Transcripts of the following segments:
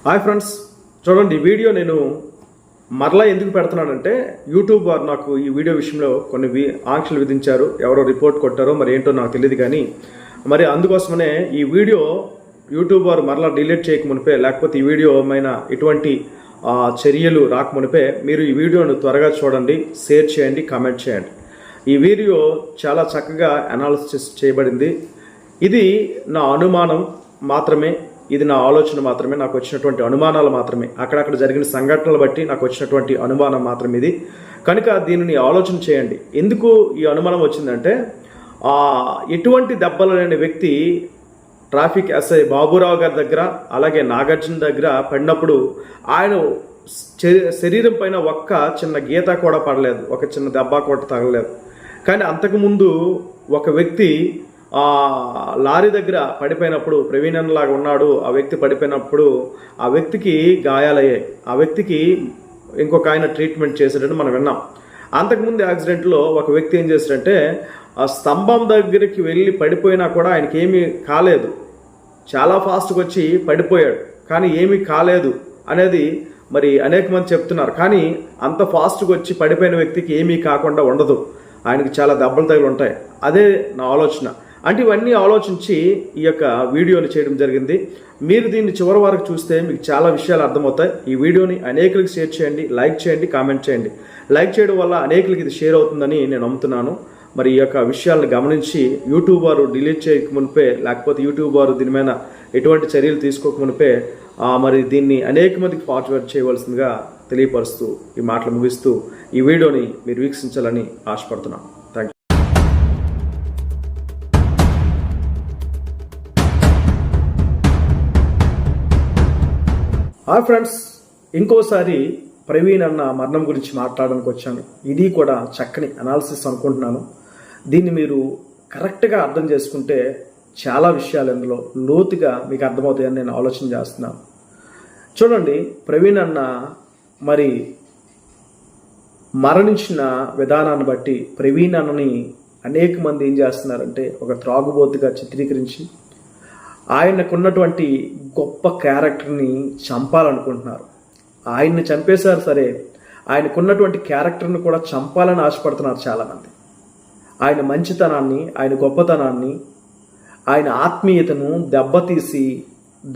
Hi friends, చూడండి ఈ video నేను మరలా ఎందుకు పెడుతున్నానంటే యూట్యూబ్ వారు నాకు ఈ వీడియో విషయంలో కొన్ని ఆంక్షలు విధించారు. ఎవరో రిపోర్ట్ కొట్టారో మరి ఏంటో నాకు తెలియదు, కానీ మరి అందుకోసమనే ఈ వీడియో యూట్యూబ్ వారు మరలా డిలీట్ చేయకమునిపే, లేకపోతే ఈ వీడియో ఏమైనా ఎటువంటి చర్యలు రాకమునిపే మీరు ఈ వీడియోను త్వరగా చూడండి, షేర్ చేయండి, కామెంట్ చేయండి. ఈ వీడియో చాలా చక్కగా అనాలిసిస్ చేయబడింది. ఇది నా అనుమానం మాత్రమే, ఇది నా ఆలోచన మాత్రమే, నాకు వచ్చినటువంటి అనుమానాలు మాత్రమే, అక్కడక్కడ జరిగిన సంఘటనలు బట్టి నాకు వచ్చినటువంటి అనుమానం మాత్రమే ఇది. కనుక దీనిని ఆలోచన చేయండి. ఎందుకు ఈ అనుమానం వచ్చిందంటే, ఎటువంటి దెబ్బలు లేని వ్యక్తి ట్రాఫిక్ ఎస్ఐ బాబురావు గారి దగ్గర, అలాగే నాగార్జున దగ్గర పడినప్పుడు ఆయన శరీరం పైన ఒక్క చిన్న గీత కూడా పడలేదు, ఒక చిన్న దెబ్బ కూడా తగలలేదు. కానీ అంతకుముందు ఒక వ్యక్తి లారీ దగ్గర పడిపోయినప్పుడు, ప్రవీణ్ లాగా ఉన్నాడు, ఆ వ్యక్తి పడిపోయినప్పుడు ఆ వ్యక్తికి గాయాలయ్యాయి. ఆ వ్యక్తికి ఇంకొక ఆయన ట్రీట్మెంట్ చేసేటట్టు మనం విన్నాం. అంతకుముందు యాక్సిడెంట్లో ఒక వ్యక్తి ఏం చేశాడంటే, ఆ స్తంభం దగ్గరికి వెళ్ళి పడిపోయినా కూడా ఆయనకి ఏమీ కాలేదు, చాలా ఫాస్ట్గా వచ్చి పడిపోయాడు, కానీ ఏమీ కాలేదు అనేది మరి అనేక మంది చెప్తున్నారు. కానీ అంత ఫాస్ట్గా వచ్చి పడిపోయిన వ్యక్తికి ఏమీ కాకుండా ఉండదు, ఆయనకి చాలా దెబ్బలు తగిలి ఉంటాయి. అదే నా ఆలోచన. అంటే ఇవన్నీ ఆలోచించి ఈ యొక్క వీడియోని చేయడం జరిగింది. మీరు దీన్ని చివరి వరకు చూస్తే మీకు చాలా విషయాలు అర్థమవుతాయి. ఈ వీడియోని అనేకులకి షేర్ చేయండి, లైక్ చేయండి, కామెంట్ చేయండి. లైక్ చేయడం వల్ల అనేకులకి ఇది షేర్ అవుతుందని నేను నమ్ముతున్నాను. మరి ఈ యొక్క విషయాలను గమనించి యూట్యూబ్ వారు డిలీట్ చేయకమునిపే, లేకపోతే యూట్యూబ్ వారు దీని మీద ఎటువంటి చర్యలు తీసుకోకమునిపే మరి దీన్ని అనేక మందికి ఫార్వర్డ్ చేయవలసిందిగా తెలియపరుస్తూ ఈ మాటలు ముగిస్తూ ఈ వీడియోని మీరు వీక్షించాలని ఆశపడుతున్నాను. Thank you. హాయ్ ఫ్రెండ్స్, ఇంకోసారి ప్రవీణ్ అన్న మరణం గురించి మాట్లాడడానికి వచ్చాను. ఇది కూడా చక్కని అనాలిసిస్ అనుకుంటున్నాను. దీన్ని మీరు కరెక్ట్గా అర్థం చేసుకుంటే చాలా విషయాలు ఇందులో లోతుగా మీకు అర్థమవుతాయని నేను ఆలోచన చేస్తున్నాను. చూడండి, ప్రవీణ్ అన్న మరి మరణించిన విధానాన్ని బట్టి ప్రవీణ్ అన్నని అనేక మంది ఏం చేస్తున్నారంటే ఒక త్రాగుబోతుగా చిత్రీకరించి ఆయనకున్నటువంటి గొప్ప క్యారెక్టర్ని చంపాలనుకుంటున్నారు. ఆయన్ని చంపేశారు సరే, ఆయనకున్నటువంటి క్యారెక్టర్ని కూడా చంపాలని ఆశపడుతున్నారు చాలామంది. ఆయన మంచితనాన్ని, ఆయన గొప్పతనాన్ని, ఆయన ఆత్మీయతను దెబ్బతీసి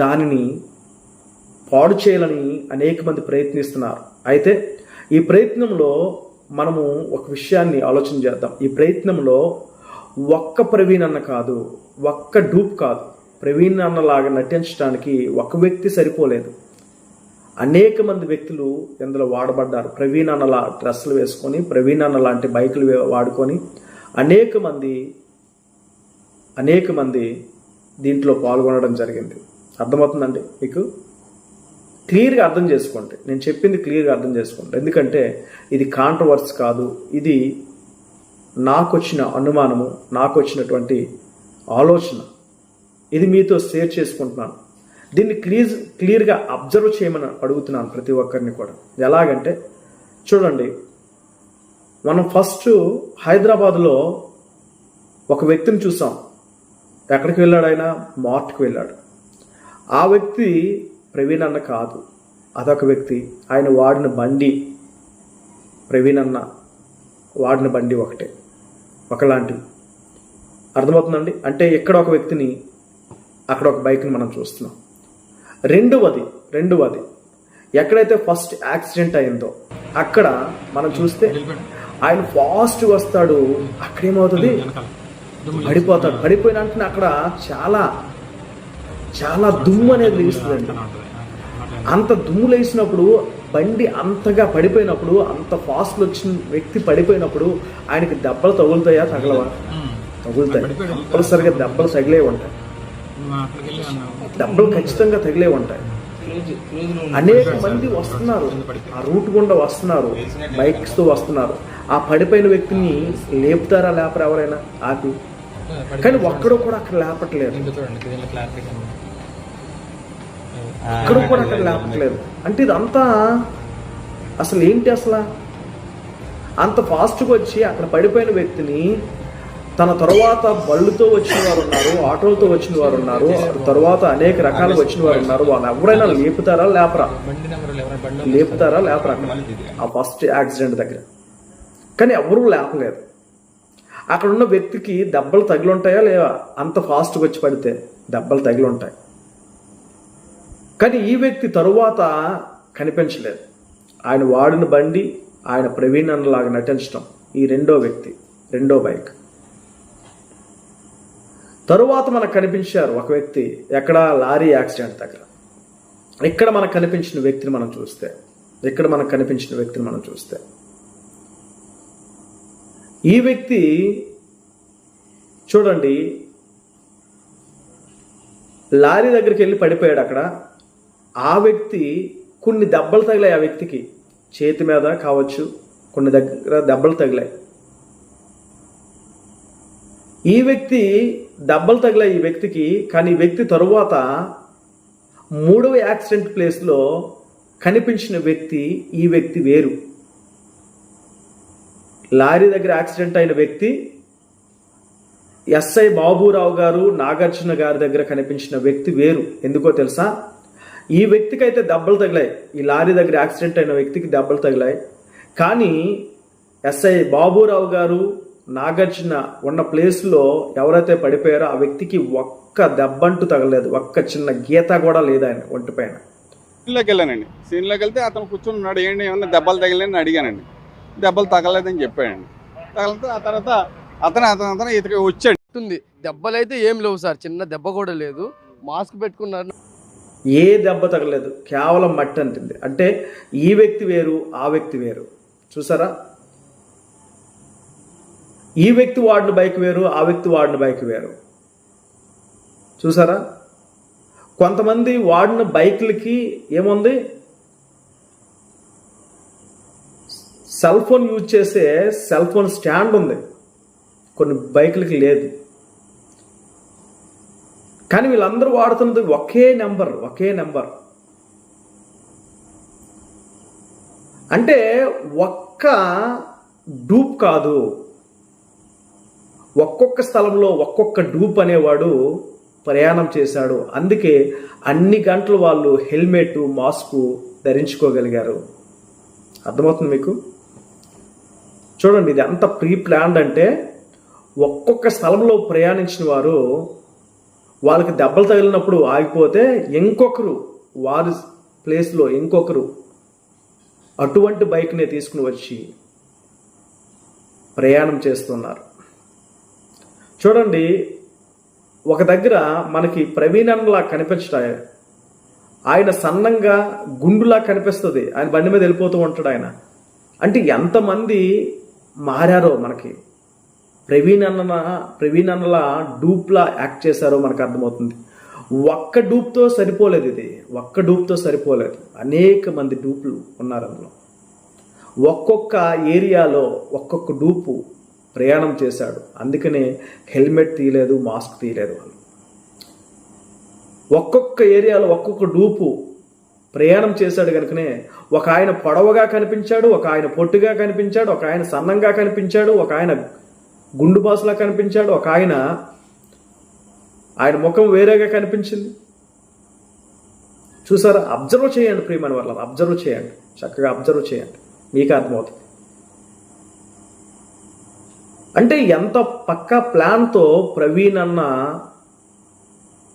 దానిని పాడు చేయాలని అనేక మంది ప్రయత్నిస్తున్నారు. అయితే ఈ ప్రయత్నంలో మనము ఒక విషయాన్ని ఆలోచన చేద్దాం. ఈ ప్రయత్నంలో ఒక్క ప్రవీణ్ అన్న కాదు, ఒక్క డూప్ కాదు, ప్రవీణ్ అన్నలాగా నటించడానికి ఒక వ్యక్తి సరిపోలేదు. అనేక మంది వ్యక్తులు ఇందులో వాడబడ్డారు. ప్రవీణ్ అన్నలా డ్రెస్సులు వేసుకొని, ప్రవీణ్ అన్న లాంటి బైకులు వాడుకొని అనేక మంది దీంట్లో పాల్గొనడం జరిగింది. అర్థమవుతుందండి మీకు? క్లియర్గా అర్థం చేసుకోండి, నేను చెప్పింది క్లియర్గా అర్థం చేసుకోండి. ఎందుకంటే ఇది కాంట్రవర్సీ కాదు, ఇది నాకు వచ్చిన అనుమానము, నాకు వచ్చినటువంటి ఆలోచన. ఇది మీతో షేర్ చేసుకుంటున్నాను. దీన్ని క్లియర్గా అబ్జర్వ్ చేయమని అడుగుతున్నాను ప్రతి ఒక్కరిని కూడా. ఎలాగంటే చూడండి, మనం ఫస్ట్ హైదరాబాద్లో ఒక వ్యక్తిని చూసాం. ఎక్కడికి వెళ్ళాడు? ఆయన మార్ట్కి వెళ్ళాడు. ఆ వ్యక్తి ప్రవీణ్ అన్న కాదు, అదొక వ్యక్తి. ఆయన వాడిన బండి, ప్రవీణ్ అన్న వాడిన బండి ఒకలాంటివి. అర్థమవుతుందండి? అంటే ఇక్కడ ఒక వ్యక్తిని, అక్కడ ఒక బైక్ని మనం చూస్తున్నాం. రెండవది ఎక్కడైతే ఫస్ట్ యాక్సిడెంట్ అయిందో అక్కడ మనం చూస్తే ఆయన ఫాస్ట్ వస్తాడు, అక్కడేమవుతుంది? పడిపోతాడు. పడిపోయినాక అక్కడ చాలా చాలా దుమ్ము అనేది లేస్తుందండి. అంత దుమ్ము లేచినప్పుడు, బండి అంతగా పడిపోయినప్పుడు, అంత ఫాస్ట్లో వచ్చిన వ్యక్తి పడిపోయినప్పుడు ఆయనకి దెబ్బలు తగులుతాయా? తగలవా? తగులుతాయి. కంపల్సరిగా దెబ్బలు తగిలే ఉంటాయి, దెబ్బలు ఖచ్చితంగా తగిలే ఉంటాయి. అనేక మంది వస్తున్నారు, ఆ రూట్ గుండా వస్తున్నారు, బైక్స్తో వస్తున్నారు. ఆ పడిపోయిన వ్యక్తిని లేపుతారా? లేపరు ఎవరైనా ఆపి? కానీ ఒక్కడో కూడా అక్కడ లేపట్లేదు, ఒక్కడో కూడా అక్కడ లేపట్లేదు. అంటే ఇదంతా అసలు ఏంటి? అసలు అంత ఫాస్ట్గా వచ్చి అక్కడ పడిపోయిన వ్యక్తిని తన తర్వాత బళ్ళుతో వచ్చిన వారు ఉన్నారు, ఆటోలతో వచ్చిన వారు ఉన్నారు, తర్వాత అనేక రకాలుగా వచ్చిన వారు ఉన్నారు. వాళ్ళు ఎవరైనా లేపుతారా లేపరా? లేపుతారా లేపరా? ఆ ఫస్ట్ యాక్సిడెంట్ దగ్గర కానీ ఎవరూ లేపలేదు. అక్కడ ఉన్న వ్యక్తికి దెబ్బలు తగిలి ఉంటాయా లేవా? అంత ఫాస్ట్గా వచ్చి పడితే దెబ్బలు తగిలి ఉంటాయి. కానీ ఈ వ్యక్తి తరువాత కనిపించలేదు. ఆయన వాడిన బండి, ఆయన ప్రవీణ్ అన్నలాగా నటించడం, ఈ రెండో వ్యక్తి, రెండో బైక్. తరువాత మనకు కనిపించారు ఒక వ్యక్తి ఎక్కడ? లారీ యాక్సిడెంట్ దగ్గర. ఇక్కడ మనకు కనిపించిన వ్యక్తిని మనం చూస్తే ఈ వ్యక్తి చూడండి, లారీ దగ్గరికి వెళ్ళి పడిపోయాడు. అక్కడ ఆ వ్యక్తి కొన్ని దెబ్బలు తగిలాయి. ఆ వ్యక్తికి చేతి మీద కావచ్చు, కొన్ని దగ్గర దెబ్బలు తగిలాయి. ఈ వ్యక్తి దెబ్బలు తగిలాయి ఈ వ్యక్తికి. కానీ ఈ వ్యక్తి తరువాత మూడవ యాక్సిడెంట్ ప్లేస్లో కనిపించిన వ్యక్తి ఈ వ్యక్తి వేరు. లారీ దగ్గర యాక్సిడెంట్ అయిన వ్యక్తి ఎస్ఐ బాబురావు గారు, నాగార్జున గారి దగ్గర కనిపించిన వ్యక్తి వేరు. ఎందుకో తెలుసా? ఈ వ్యక్తికి అయితే దెబ్బలు తగిలాయి, ఈ లారీ దగ్గర యాక్సిడెంట్ అయిన వ్యక్తికి దెబ్బలు తగిలాయి. కానీ ఎస్ఐ బాబురావు గారు, నాగార్జున ఉన్న ప్లేస్లో ఎవరైతే పడిపోయారో ఆ వ్యక్తికి ఒక్క దెబ్బంటూ తగలేదు, ఒక్క చిన్న గీత కూడా లేదు ఆయన ఒంటి పైన. సీన్లోకి వెళ్ళానండి. సీన్లోకి వెళ్తే అతను కూర్చొని ఉన్నాడు. ఏంటి ఏమన్నా దెబ్బలు తగిలేని అడిగానండి. దెబ్బలు తగలేదని చెప్పాడండి. తగిలితే ఆ తర్వాత అతను ఇతకి వచ్చాడు. దెబ్బలు అయితే ఏం లేవు సార్, చిన్న దెబ్బ కూడా లేదు. మాస్క్ పెట్టుకున్నారు, ఏ దెబ్బ తగలేదు, కేవలం మట్టి అంటుంది. అంటే ఈ వ్యక్తి వేరు, ఆ వ్యక్తి వేరు. చూసారా? ఈ వ్యక్తి వాడిన బైక్ వేరు, ఆ వ్యక్తి వాడిన బైక్ వేరు. చూసారా? కొంతమంది వాడిన బైక్లకి ఏముంది, సెల్ ఫోన్ యూజ్ చేసే సెల్ ఫోన్ స్టాండ్ ఉంది, కొన్ని బైకులకి లేదు. కానీ వీళ్ళందరూ వాడుతున్నది ఒకే నెంబర్. అంటే ఒక్క డూప్ కాదు, ఒక్కొక్క స్థలంలో ఒక్కొక్క డూప్ అనేవాడు ప్రయాణం చేశాడు. అందుకే అన్ని గంటలు వాళ్ళు హెల్మెట్, మాస్క్ ధరించుకోగలిగారు. అర్థమవుతుంది మీకు? చూడండి, ఇది ఎంత ప్రీ ప్లాన్డ్ అంటే ఒక్కొక్క స్థలంలో ప్రయాణించిన వారు వాళ్ళకి దెబ్బలు తగిలినప్పుడు ఆగిపోతే ఇంకొకరు వారి ప్లేస్లో ఇంకొకరు అటువంటి బైక్నే తీసుకుని వచ్చి ప్రయాణం చేస్తున్నారు. చూడండి, ఒక దగ్గర మనకి ప్రవీణ్ అన్నలా కనిపించడా, ఆయన సన్నంగా గుండులా కనిపిస్తుంది, ఆయన బండి మీద వెళ్ళిపోతూ ఉంటాడు ఆయన. అంటే ఎంతమంది మారారో మనకి. ప్రవీణ్ అన్నలా డూప్లా యాక్ట్ చేశారో మనకు అర్థమవుతుంది. ఒక్క డూప్తో సరిపోలేదు, ఇది ఒక్క డూప్తో సరిపోలేదు, అనేక మంది డూపులు ఉన్నారు అందులో. ఒక్కొక్క ఏరియాలో ఒక్కొక్క డూపు ప్రయాణం చేశాడు. అందుకనే హెల్మెట్ తీయలేదు, మాస్క్ తీయలేదు వాళ్ళు. ఒక్కొక్క ఏరియాలో ఒక్కొక్క డూపు ప్రయాణం చేశాడు కనుకనే ఒక ఆయన పొడవగా కనిపించాడు, ఒక ఆయన పొట్టుగా కనిపించాడు, ఒక ఆయన సన్నంగా కనిపించాడు, ఒక ఆయన గుండు బాసులా కనిపించాడు, ఒక ఆయన ముఖం వేరేగా కనిపించింది. చూసారా? అబ్జర్వ్ చేయండి ప్రియమైన వాళ్ళ, అబ్జర్వ్ చేయండి, చక్కగా అబ్జర్వ్ చేయండి, మీకు అర్థమవుతుంది. అంటే ఎంత పక్కా ప్లాన్తో ప్రవీణ్ అన్న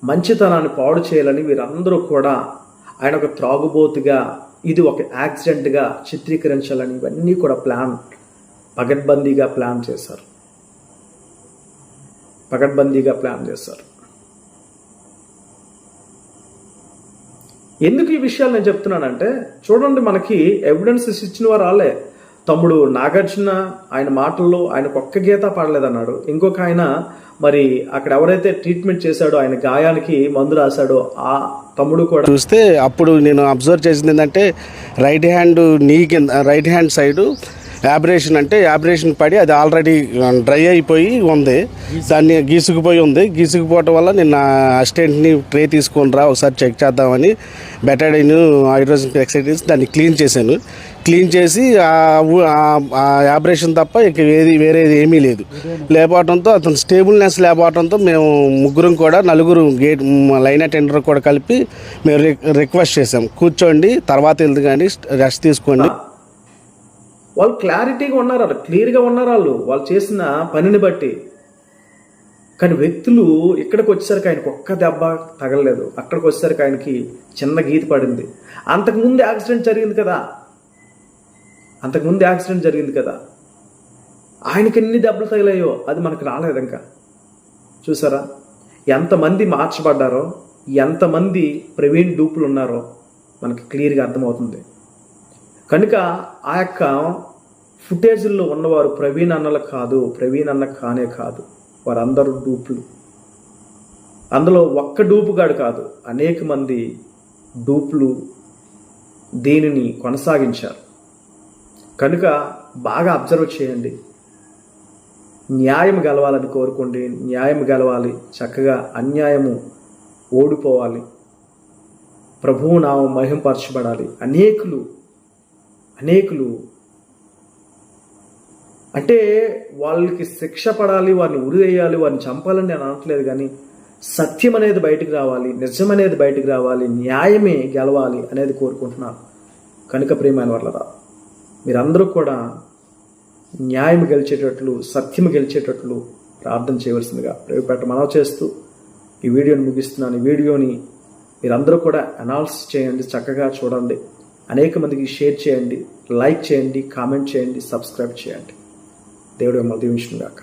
మంచితనాన్ని పాడు చేయాలని వీరందరూ కూడా ఆయన ఒక త్రాగుబోతుగా, ఇది ఒక యాక్సిడెంట్గా చిత్రీకరించాలని ఇవన్నీ కూడా పకడ్బందీగా ప్లాన్ చేశారు. ఎందుకు ఈ విషయాలు నేను చెప్తున్నానంటే, చూడండి, మనకి ఎవిడెన్స్ ఇచ్చిన వారు వాళ్ళే. తమ్ముడు నాగార్జున ఆయన మాటల్లో ఆయనకు ఒక్క గీత పాడలేదన్నాడు. ఇంకొక ఆయన మరి అక్కడ ఎవరైతే ట్రీట్మెంట్ చేశాడో, ఆయన గాయానికి మందు రాశాడో ఆ తమ్ముడు కూడా చూస్తే అప్పుడు నేను అబ్జర్వ్ చేసింది ఏంటంటే రైట్ హ్యాండ్ సైడు యాబ్రేషన్ అంటే యాబ్రేషన్ పడి అది ఆల్రెడీ డ్రై అయిపోయి ఉంది, దాన్ని గీసుకుపోయి ఉంది. గీసుకుపోవటం వల్ల నిన్న అసిస్టెంట్ని ట్రే తీసుకొని రా ఒకసారి చెక్ చేద్దామని బెటాడిన్ హైడ్రోజన్ పెరాక్సైడ్ దాన్ని క్లీన్ చేశాను. క్లీన్ చేసి ఆ యాబ్రేషన్ తప్ప ఇక వేరేది ఏమీ లేదు. లేకపోవడంతో అతను స్టేబుల్నెస్ లేకపోవడంతో మేము ముగ్గురం కూడా నలుగురు లైన్ అటెండర్ కూడా కలిపి మేము రిక్వెస్ట్ చేసాం, కూర్చోండి తర్వాత వెళ్దు కానీ రెస్ట్ తీసుకోండి. వాళ్ళు క్లారిటీగా ఉన్నారు, క్లియర్గా ఉన్నారు వాళ్ళు చేసిన పనిని బట్టి. కానీ వ్యక్తులు ఇక్కడికి వచ్చేసరికి ఆయనకు ఒక్క దెబ్బ తగలలేదు, అక్కడికి వచ్చేసరికి ఆయనకి చిన్న గీత పడింది. అంతకుముందు యాక్సిడెంట్ జరిగింది కదా, ఆయనకి ఎన్ని దెబ్బలు తగిలాయో అది మనకు రాలేదు. ఇంకా చూసారా ఎంతమంది మార్చబడ్డారో, ఎంతమంది ప్రవీణ్ డూపులు ఉన్నారో మనకి క్లియర్గా అర్థమవుతుంది. కనుక ఆ యొక్క ఫుటేజ్ల్లో ఉన్నవారు ప్రవీణ్ అన్నలు కాదు, ప్రవీణ్ అన్న కానే కాదు, వారందరూ డూపులు. అందులో ఒక్క డూపుగాడు కాదు, అనేక మంది డూపులు దీనిని కొనసాగించారు. కనుక బాగా అబ్జర్వ్ చేయండి, న్యాయం గెలవాలని కోరుకోండి. న్యాయం గెలవాలి, చక్కగా అన్యాయము ఓడిపోవాలి, ప్రభువు నామం మహింపరచబడాలి. అనేకులు అంటే వాళ్ళకి శిక్ష పడాలి, వారిని ఉరివేయాలి, వారిని చంపాలని నేను అనట్లేదు. కానీ సత్యం అనేది బయటికి రావాలి, నిజం అనేది బయటికి రావాలి, న్యాయమే గెలవాలి అనేది కోరుకుంటున్నాను. కనుక ప్రియమైన వాళ్ళరా, మీరందరూ కూడా న్యాయం గెలిచేటట్లు, సత్యం గెలిచేటట్లు ప్రార్థన చేయవలసిందిగా ప్రేమపేట మనవి చేస్తూ ఈ వీడియోని ముగిస్తున్నాను. ఈ వీడియోని మీరందరూ కూడా అనాలిసిస్ చేయండి, చక్కగా చూడండి, అనేక మందికి షేర్ చేయండి, లైక్ చేయండి, కామెంట్ చేయండి, సబ్స్క్రైబ్ చేయండి. దేవుడు మిమ్మల్ని దీవించును గాక.